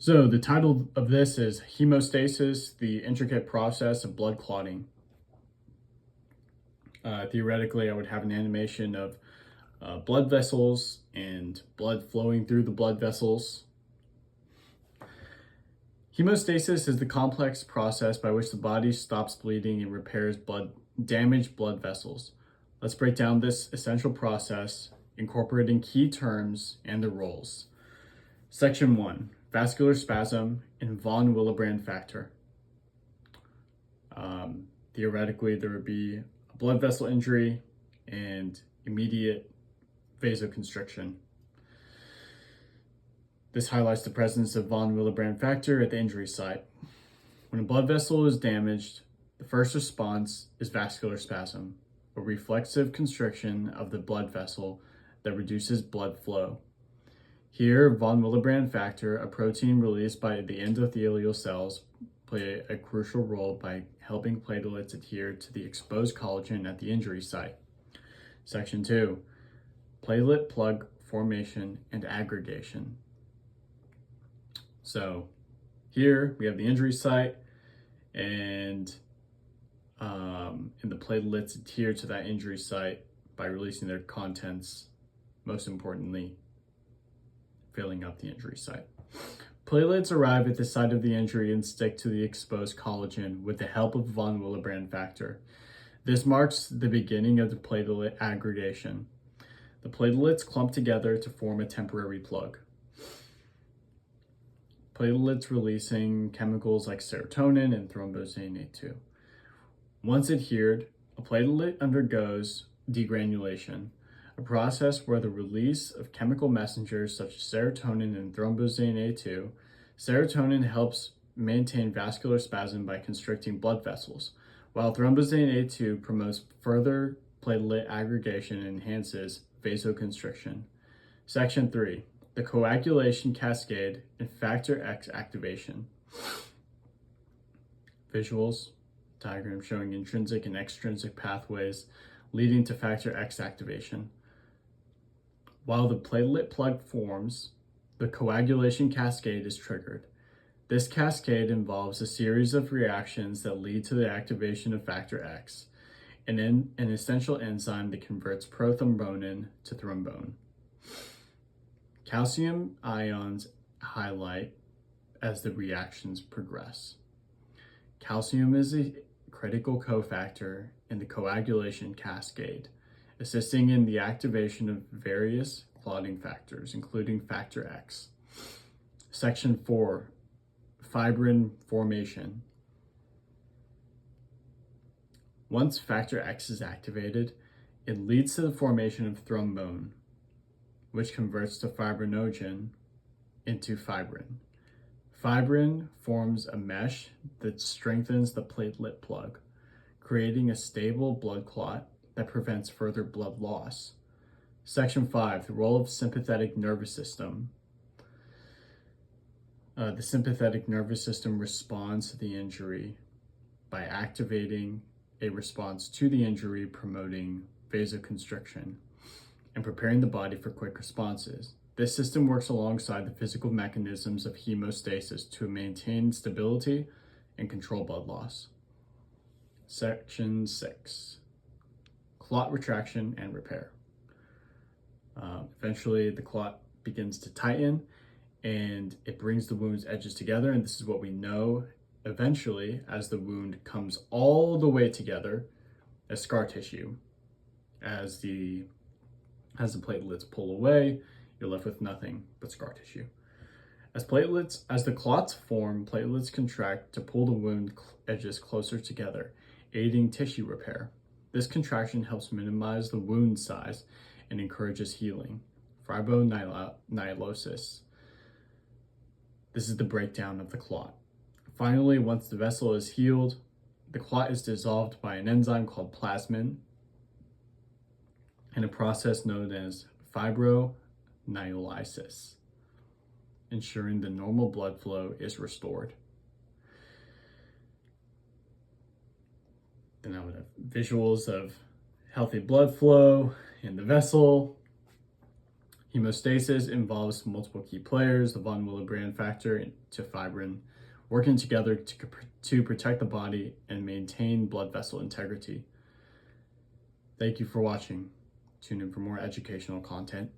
So the title of this is Hemostasis, the intricate process of blood clotting. Theoretically, I would have an animation of blood vessels and blood flowing through the blood vessels. Hemostasis is the complex process by which the body stops bleeding and repairs damaged blood vessels. Let's break down this essential process, incorporating key terms and their roles. Section 1, vascular spasm and von Willebrand factor. Theoretically, there would be a blood vessel injury and immediate vasoconstriction. This highlights the presence of von Willebrand factor at the injury site. When a blood vessel is damaged, the first response is vascular spasm, a reflexive constriction of the blood vessel that reduces blood flow. Here, von Willebrand factor, a protein released by the endothelial cells, play a crucial role by helping platelets adhere to the exposed collagen at the injury site. Section 2, platelet plug formation and aggregation. So here we have the injury site, and the platelets adhere to that injury site by releasing their contents, most importantly, filling up the injury site. Platelets arrive at the site of the injury and stick to the exposed collagen with the help of von Willebrand factor. This marks the beginning of the platelet aggregation. The platelets clump together to form a temporary plug. Platelets releasing chemicals like serotonin and thromboxane A2. Once adhered, a platelet undergoes degranulation, a process where the release of chemical messengers such as serotonin and thromboxane A2. Serotonin helps maintain vascular spasm by constricting blood vessels, while thromboxane A2 promotes further platelet aggregation and enhances vasoconstriction. Section 3, the coagulation cascade and factor X activation. Visuals, diagram showing intrinsic and extrinsic pathways leading to factor X activation. While the platelet plug forms, the coagulation cascade is triggered. This cascade involves a series of reactions that lead to the activation of factor X, an essential enzyme that converts prothrombonin to thrombone. Calcium ions highlight as the reactions progress. Calcium is a critical cofactor in the coagulation cascade, assisting in the activation of various clotting factors, including factor X. Section 4, fibrin formation. Once factor X is activated, it leads to the formation of thrombone, which converts the fibrinogen into fibrin. Fibrin forms a mesh that strengthens the platelet plug, creating a stable blood clot that prevents further blood loss. Section 5, the role of sympathetic nervous system. The sympathetic nervous system responds to the injury by activating a response to the injury, promoting vasoconstriction and preparing the body for quick responses. This system works alongside the physical mechanisms of hemostasis to maintain stability and control blood loss. Section 6, clot retraction and repair. Eventually, the clot begins to tighten and it brings the wound's edges together, and this is what we know eventually as the wound comes all the way together as scar tissue. As the platelets pull away, you're left with nothing but scar tissue. As the clots form, platelets contract to pull the wound edges closer together, aiding tissue repair. This contraction helps minimize the wound size and encourages healing. Fibromyalgia. This is the breakdown of the clot. Finally, once the vessel is healed, the clot is dissolved by an enzyme called plasmin in a process known as fibromyalgia, ensuring the normal blood flow is restored. Then I would have visuals of healthy blood flow in the vessel. Hemostasis involves multiple key players, the von Willebrand factor to fibrin, working together to protect the body and maintain blood vessel integrity. Thank you for watching. Tune in for more educational content.